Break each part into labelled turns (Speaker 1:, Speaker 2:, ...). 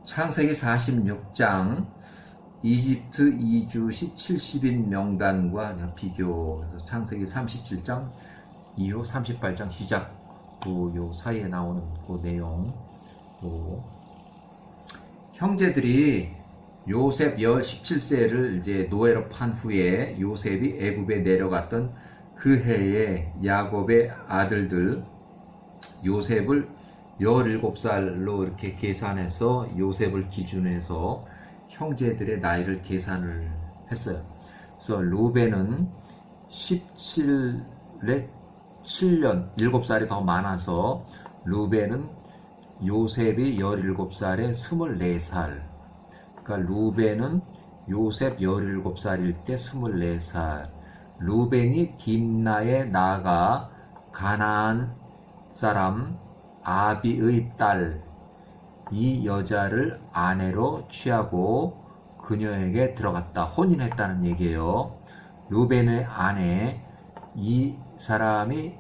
Speaker 1: 창세기 46장 이집트 이주 시 70인 명단과 비교해서 창세기 37장 이후 38장 시작 요 사이에 나오는 그 내용. 형제들이 요셉 17세를 이제 노예로 판 후에 요셉이 애굽에 내려갔던 그 해에 야곱의 아들들 요셉을 17살로 이렇게 계산해서 요셉을 기준해서 형제들의 나이를 계산을 했어요. 그래서 루벤은 17에 7년, 7살이 더 많아서 루벤은 요셉이 17살에 24살. 그러니까 루벤은 요셉 17살일 때 24살. 루벤이 딥나에 나가 가나안 사람 아비의 딸, 이 여자를 아내로 취하고 그녀에게 들어갔다. 혼인했다는 얘기예요. 루벤의 아내, 이 사람이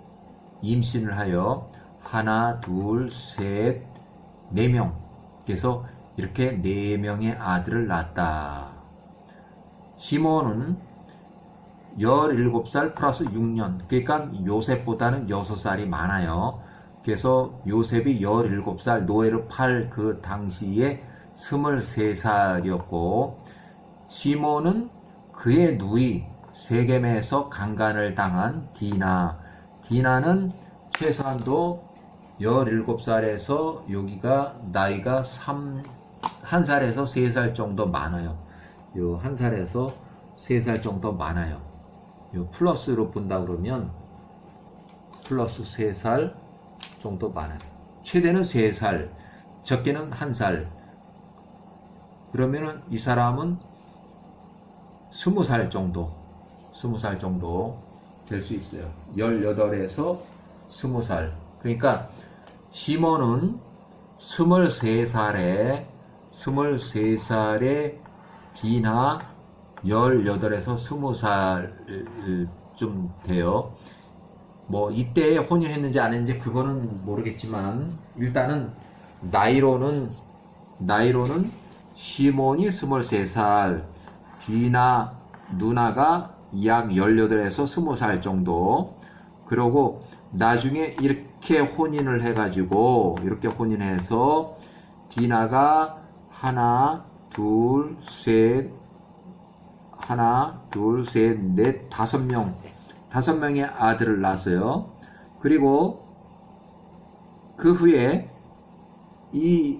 Speaker 1: 임신을 하여 하나, 둘, 셋, 4명. 그래서 이렇게 4명의 아들을 낳았다. 시몬은 17살 플러스 6년. 그러니까 요셉보다는 6살이 많아요. 그래서 요셉이 17살 노예를 팔 그 당시에 23살이었고, 시몬은 그의 누이 세겜에서 강간을 당한 디나는 최소한도 17살에서 여기가 나이가 1살에서 3살 정도 많아요. 요 1살에서 3살 정도 많아요. 요 플러스로 본다 그러면 플러스 3살 정도 많아요. 최대는 3살, 적게는 1살. 그러면은 이 사람은 20살 정도 될 수 있어요. 18에서 20살. 그러니까 시몬은 23살에 디나 18에서 20살쯤 돼요. 뭐 이때에 혼인했는지 안 했는지 그거는 모르겠지만 일단은 나이로는 시몬이 23살, 디나 누나가 약 18에서 20살 정도. 그러고 나중에 이렇게 혼인을 해가지고 이렇게 혼인해서 디나가 하나, 둘, 셋, 넷, 5명의 아들을 낳았어요. 그리고 그 후에 이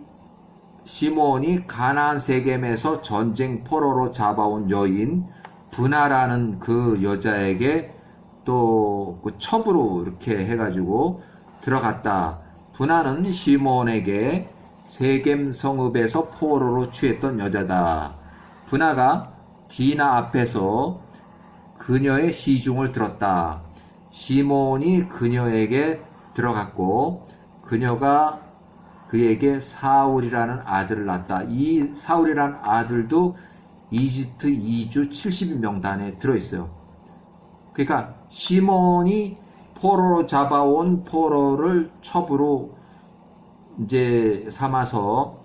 Speaker 1: 시몬이 가나안 세겜에서 전쟁 포로로 잡아온 여인 브나라는 그 여자에게 또 그 첩으로 이렇게 해가지고 들어갔다. 브나는 시몬에게 세겜 성읍에서 포로로 취했던 여자다. 브나가 디나 앞에서 그녀의 시중을 들었다. 시몬이 그녀에게 들어갔고 그녀가 그에게 사울이라는 아들을 낳았다. 이 사울이라는 아들도 이집트 이주 70인 명단에 들어있어요. 그러니까 시몬이 포로로 잡아온 포로를 첩으로 이제 삼아서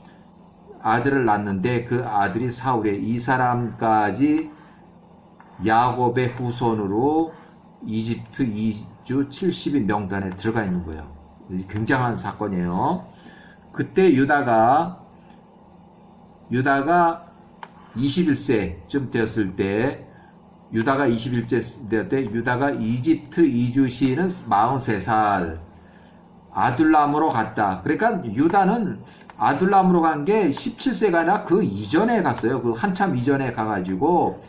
Speaker 1: 아들을 낳는데 그 아들이 사울이에요. 이 사람까지 야곱의 후손으로 이집트 이주 70인 명단에 들어가 있는 거예요. 굉장한 사건이에요. 그때 유다가 21세쯤 되었을 때 유다가 이집트 이주 시는 43살 아둘람으로 갔다. 그러니까 유다는 아둘람으로 간 게 17세가 아니라 그 이전에 갔어요. 그 한참 이전에 가가지고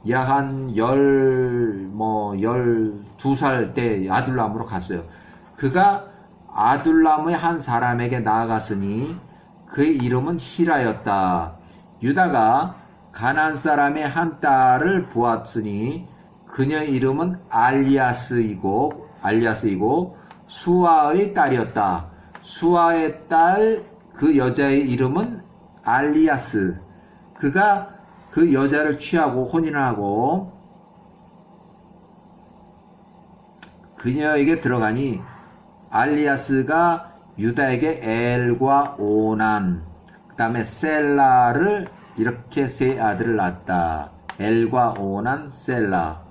Speaker 1: 약 한 12살 때 아둘람으로 갔어요. 그가 아둘람의 한 사람에게 나아갔으니 그의 이름은 히라였다. 유다가 가나안 사람의 한 딸을 보았으니 그녀의 이름은 알리아스이고 수아의 딸이었다. 수아의 딸 그 여자의 이름은 알리아스. 그가 그 여자를 취하고 혼인을 하고 그녀에게 들어가니 알리아스가 유다에게 엘과 오난, 그 다음에 셀라를 이렇게 세 아들을 낳았다. 엘과 오난, 셀라.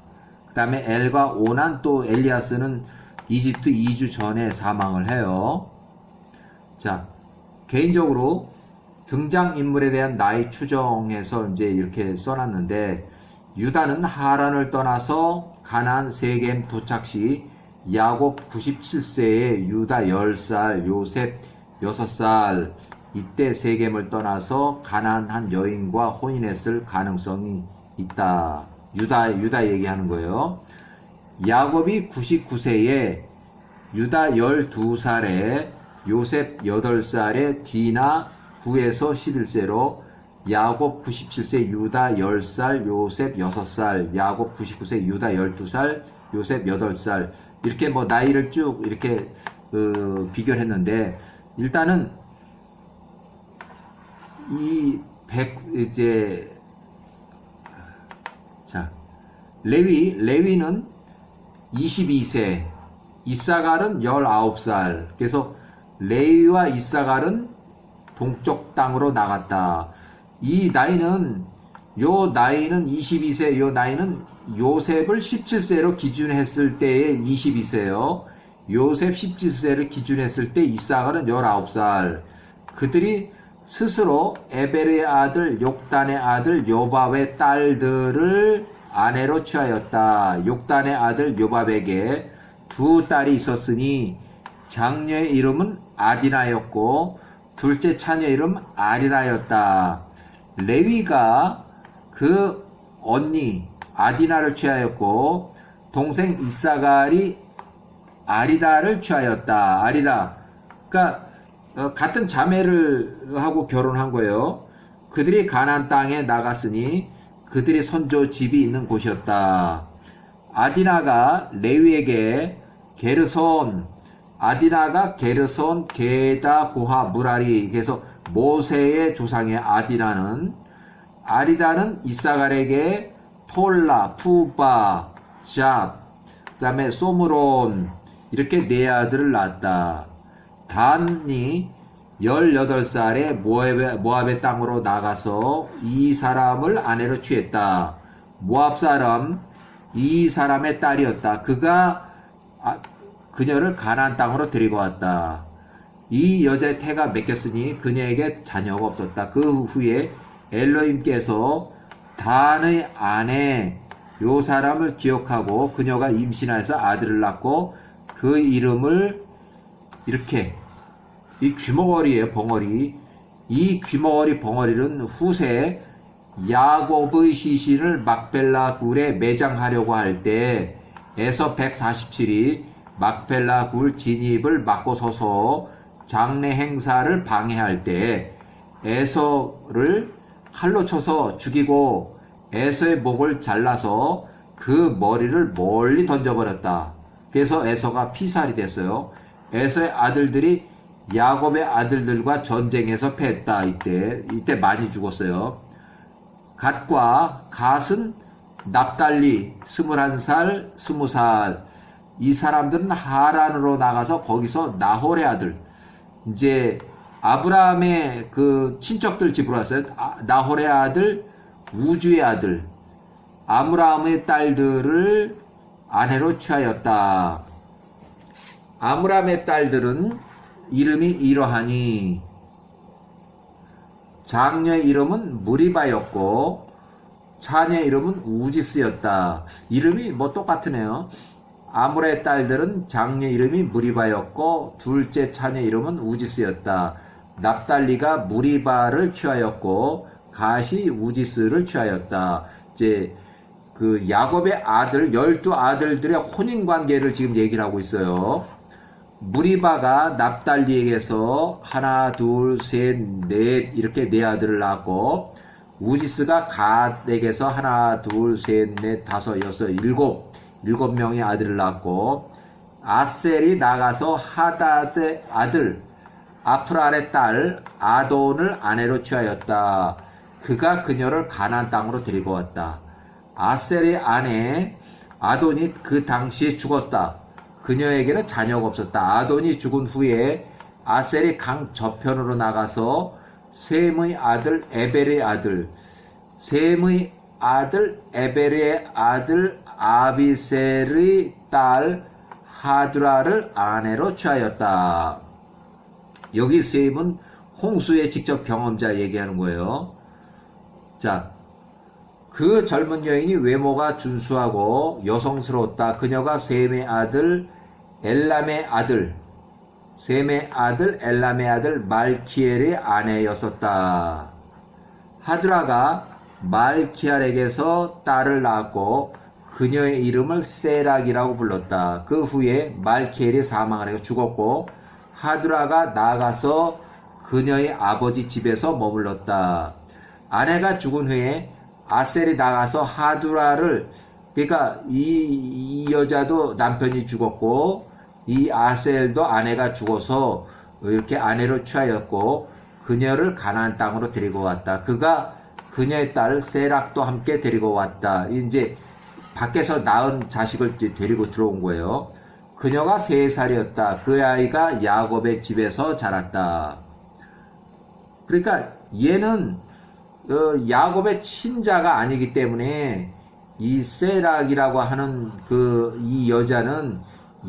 Speaker 1: 그 다음에 엘과 오난 또 엘리아스는 이집트 2주 전에 사망을 해요. 자, 개인적으로 등장인물에 대한 나이 추정해서 이제 이렇게 써놨는데, 유다는 하란을 떠나서 가나안 세겜 도착 시 야곱 97세에 유다 10살, 요셉 6살, 이때 세겜을 떠나서 가나안 한 여인과 혼인했을 가능성이 있다. 유다 얘기하는 거예요. 야곱이 99세에 유다 12살에 요셉 8살에 디나 9에서 11세로 야곱 97세, 유다 10살, 요셉 6살, 야곱 99세, 유다 12살, 요셉 8살. 이렇게 뭐 나이를 쭉 이렇게 비교를 했는데, 일단은 레위는 22세, 이사갈은 19살. 그래서 레위와 이사갈은 동쪽 땅으로 나갔다. 이 나이는 22세, 요 나이는 요셉을 17세로 기준했을 때의 22세요. 요셉 17세를 기준했을 때 이사갈은 19살. 그들이 스스로 에베르의 아들, 욕단의 아들, 요밥의 딸들을 아내로 취하였다. 욕단의 아들 요밥에게 두 딸이 있었으니 장녀의 이름은 아디나였고 둘째 차녀의 이름 아리라였다. 레위가 그 언니 아디나를 취하였고 동생 이사갈이 아리다를 취하였다. 아리다. 그러니까 같은 자매를 하고 결혼한 거예요. 그들이 가나안 땅에 나갔으니 그들이 선조 집이 있는 곳이었다. 아디나가 레위에게 아디나가 게르손, 게다, 고하, 무라리. 그래서 모세의 조상의 아디나는, 아리다는 이사갈에게 톨라, 푸바, 샵, 그 다음에 소므론, 이렇게 네 아들을 낳았다. 단이 18살에 모압의 땅으로 나가서 이 사람을 아내로 취했다. 모압 사람, 이 사람의 딸이었다. 그가 그녀를 가나안 땅으로 데리고 왔다. 이 여자의 태가 맺혔으니 그녀에게 자녀가 없었다. 그 후에 엘로힘께서 단의 아내 요 사람을 기억하고 그녀가 임신해서 아들을 낳고 그 이름을 이렇게, 이 귀머거리예요, 벙어리. 이 귀머거리 벙어리는 후세 야곱의 시신을 막벨라 굴에 매장하려고 할 때 에서 147이 막벨라 굴 진입을 막고 서서 장례 행사를 방해할 때 에서를 칼로 쳐서 죽이고 에서의 목을 잘라서 그 머리를 멀리 던져버렸다. 그래서 에서가 피살이 됐어요. 에서의 아들들이 야곱의 아들들과 전쟁에서 패했다. 이때 많이 죽었어요. 갓은 납달리 21살, 20살. 이 사람들은 하란으로 나가서 거기서 나홀의 아들, 이제 아브라함의 그 친척들 집으로 왔어요. 나홀의 아들, 우주의 아들, 아므람의 딸들을 아내로 취하였다. 아므람의 딸들은 이름이 이러하니, 장녀의 이름은 무리바였고 차녀의 이름은 우지스였다. 이름이 뭐 똑같으네요. 아므라의 딸들은 장녀 이름이 무리바였고 둘째 차녀 이름은 우지스였다. 납달리가 무리바를 취하였고 갓이 우지스를 취하였다. 이제 그 야곱의 아들 12아들들의 혼인 관계를 지금 얘기를 하고 있어요. 무리바가 납달리에게서 하나, 둘, 셋, 넷 이렇게 네 아들을 낳았고 우지스가 갓에게서 하나, 둘, 셋, 넷, 다섯, 여섯, 일곱 명의 아들을 낳았고 아셀이 나가서 하닷의 아들 아프랄의 딸 아돈을 아내로 취하였다. 그가 그녀를 가나안 땅으로 데리고 왔다. 아셀의 아내 아돈이 그 당시에 죽었다. 그녀에게는 자녀가 없었다. 아돈이 죽은 후에 아셀이 강 저편으로 나가서 셈의 아들 에벨의 아들, 셈의 아들 에벨의 아들 아비셀의 딸 하두라를 아내로 취하였다. 여기 셈은 홍수의 직접 경험자 얘기하는 거예요. 자, 그 젊은 여인이 외모가 준수하고 여성스러웠다. 그녀가 셈의 아들 엘람의 아들, 셈의 아들 엘람의 아들 말키엘의 아내였었다. 하두라가 말키알에게서 딸을 낳았고 그녀의 이름을 세락이라고 불렀다. 그 후에 말키엘이 사망을 하고 죽었고 하두라가 나아가서 그녀의 아버지 집에서 머물렀다. 아내가 죽은 후에 아셀이 나가서 하두라를, 그러니까 이 여자도 남편이 죽었고 이 아셀도 아내가 죽어서 이렇게 아내로 취하였고 그녀를 가나안 땅으로 데리고 왔다. 그가 그녀의 딸 세락도 함께 데리고 왔다. 이제 밖에서 낳은 자식을 데리고 들어온 거예요. 그녀가 3살이었다. 그 아이가 야곱의 집에서 자랐다. 그러니까 얘는 야곱의 친자가 아니기 때문에 이 세락이라고 하는 이 여자는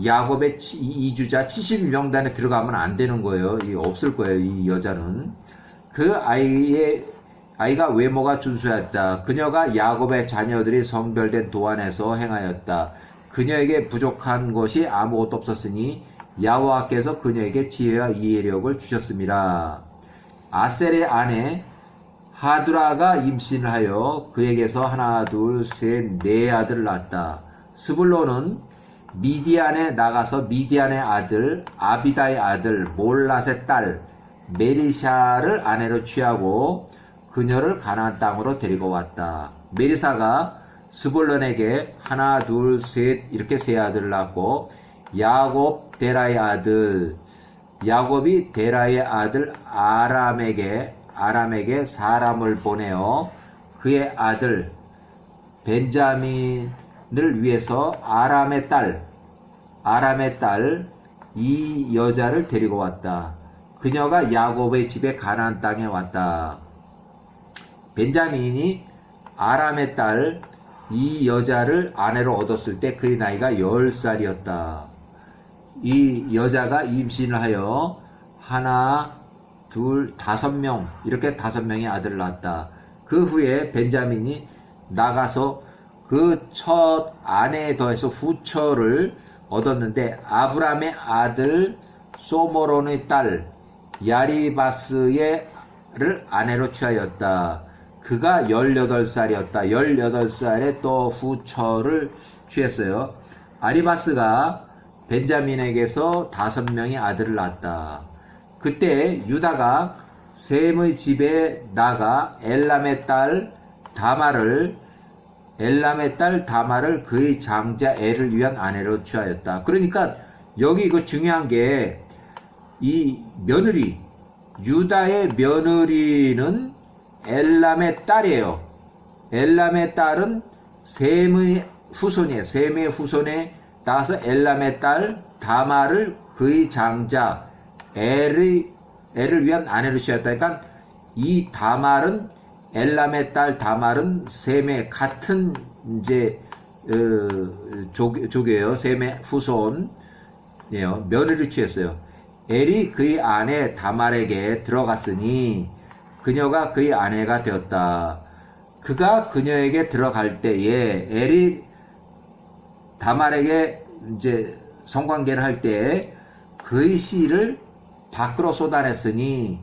Speaker 1: 야곱의 이주자 70명단에 들어가면 안 되는 거예요. 없을 거예요. 이 여자는. 그 아이가 외모가 준수했다. 그녀가 야곱의 자녀들이 성별된 도안에서 행하였다. 그녀에게 부족한 것이 아무것도 없었으니 여호와께서 그녀에게 지혜와 이해력을 주셨습니다. 아셀의 아내 하두라가 임신을 하여 그에게서 하나, 둘, 셋, 네 아들을 낳았다. 스불론은 미디안에 나가서 미디안의 아들 아비다의 아들 몰랏의 딸 메리샤를 아내로 취하고 그녀를 가나안 땅으로 데리고 왔다. 메리사가 스불론에게 하나, 둘, 셋 이렇게 3아들을 낳고 야곱 데라의 아들, 야곱이 데라의 아들 아람에게 사람을 보내어 그의 아들 벤자민을 위해서 아람의 딸 이 여자를 데리고 왔다. 그녀가 야곱의 집에 가나안 땅에 왔다. 벤자민이 아람의 딸 이 여자를 아내로 얻었을 때 그의 나이가 10살이었다. 이 여자가 임신을 하여 하나, 둘, 5명 이렇게 5명의 아들을 낳았다. 그 후에 벤자민이 나가서 그 첫 아내에 더해서 후처를 얻었는데 아브람의 아들 소모론의 딸 야리바스를 아내로 취하였다. 그가 18살이었다. 18살에 또 후처를 취했어요. 아리바스가 벤자민에게서 5명의 아들을 낳았다. 그때 유다가 셈의 집에 나가 엘람의 딸 다말을 그의 장자 엘을 위한 아내로 취하였다. 그러니까 여기 중요한 게 이 며느리, 유다의 며느리는 엘람의 딸이에요. 엘람의 딸은 셈의 후손이에요. 셈의 후손에 따라서 엘람의 딸 다말을 그의 장자 엘을 위한 아내로 취하였다. 그러니까 이 다말은 엘람의 딸 다말은 셈의 같은 이제 족이에요. 셈의 후손이에요. 며느리를 취했어요. 엘이 그의 아내 다말에게 들어갔으니 그녀가 그의 아내가 되었다. 그가 그녀에게 들어갈 때에 엘이 다말에게 이제 성관계를 할 때 그의 씨를 밖으로 쏟아냈으니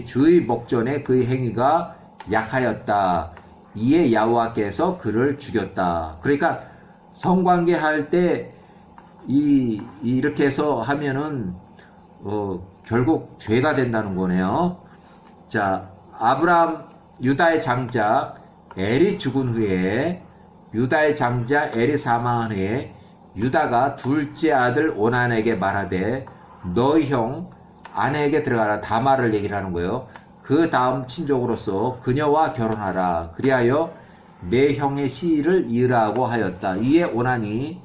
Speaker 1: 주의 목전에 그의 행위가 약하였다. 이에 여호와께서 그를 죽였다. 그러니까 성관계 할 때 이렇게 해서 하면은 결국 죄가 된다는 거네요. 자, 유다의 장자 엘이 죽은 후에 유다의 장자 엘이 사망한 후에 유다가 둘째 아들 오난에게 말하되 너희 형 아내에게 들어가라. 다말을 얘기를 하는 거예요. 그 다음 친족으로서 그녀와 결혼하라. 그리하여 내 형의 시를 이으라고 하였다. 이에 오난이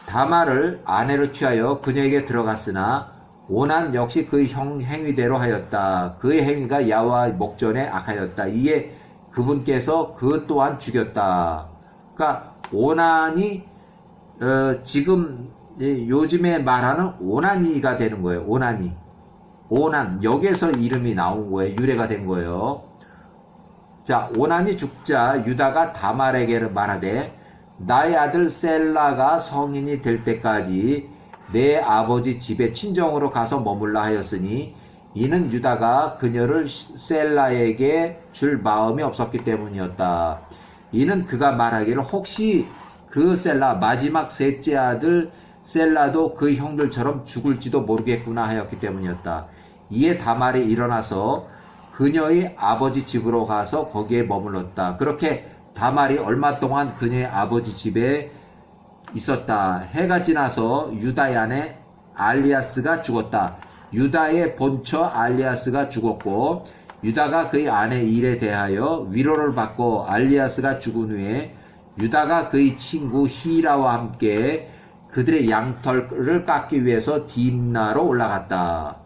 Speaker 1: 다말을 아내로 취하여 그녀에게 들어갔으나 오난 역시 그 행위대로 하였다. 그의 행위가 야훼와 목전에 악하였다. 이에 그분께서 그 또한 죽였다. 그러니까 오난이 지금 요즘에 말하는 오나니가 되는 거예요. 오나니. 오난. 여기에서 이름이 나온 거예요. 유래가 된 거예요. 자, 오난이 죽자 유다가 다말에게 말하되 나의 아들 셀라가 성인이 될 때까지 내 아버지 집에 친정으로 가서 머물라 하였으니 이는 유다가 그녀를 셀라에게 줄 마음이 없었기 때문이었다. 이는 그가 말하기를 혹시 그 셀라 마지막 셋째 아들 셀라도 그 형들처럼 죽을지도 모르겠구나 하였기 때문이었다. 이에 다말이 일어나서 그녀의 아버지 집으로 가서 거기에 머물렀다. 그렇게 다말이 얼마 동안 그녀의 아버지 집에 있었다. 해가 지나서 유다의 아내 알리아스가 죽었다. 유다의 본처 알리아스가 죽었고 유다가 그의 아내 일에 대하여 위로를 받고 알리아스가 죽은 후에 유다가 그의 친구 히라와 함께 그들의 양털을 깎기 위해서 딥나로 올라갔다.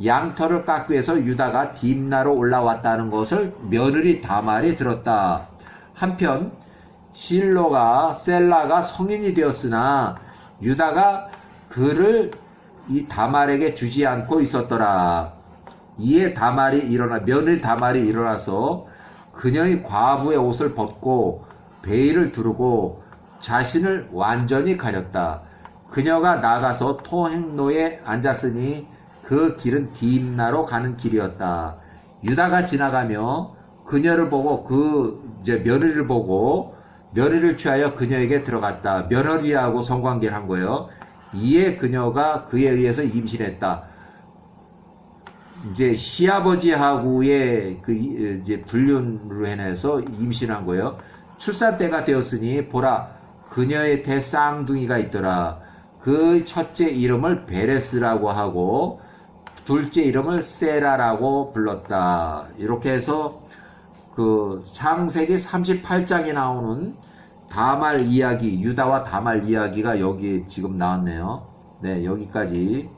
Speaker 1: 양털을 깎기 위해서 유다가 딥나로 올라왔다는 것을 며느리 다말이 들었다. 한편 셀라가 성인이 되었으나 유다가 그를 이 다말에게 주지 않고 있었더라. 이에 며느리 다말이 일어나서 그녀의 과부의 옷을 벗고 베일을 두르고 자신을 완전히 가렸다. 그녀가 나가서 토행로에 앉았으니 그 길은 딥나로 가는 길이었다. 유다가 지나가며 그녀를 보고 며느리를 보고 며느리를 취하여 그녀에게 들어갔다. 며느리하고 성관계를 한 거예요. 이에 그녀가 그에 의해서 임신했다. 이제 시아버지하고의 불륜으로 인해서 임신한 거예요. 출산 때가 되었으니 보라 그녀의 태 쌍둥이가 있더라. 그 첫째 이름을 베레스라고 하고 둘째 이름을 세라라고 불렀다. 이렇게 해서 그 창세기 38장에 나오는 다말 이야기, 유다와 다말 이야기가 여기 지금 나왔네요. 네, 여기까지.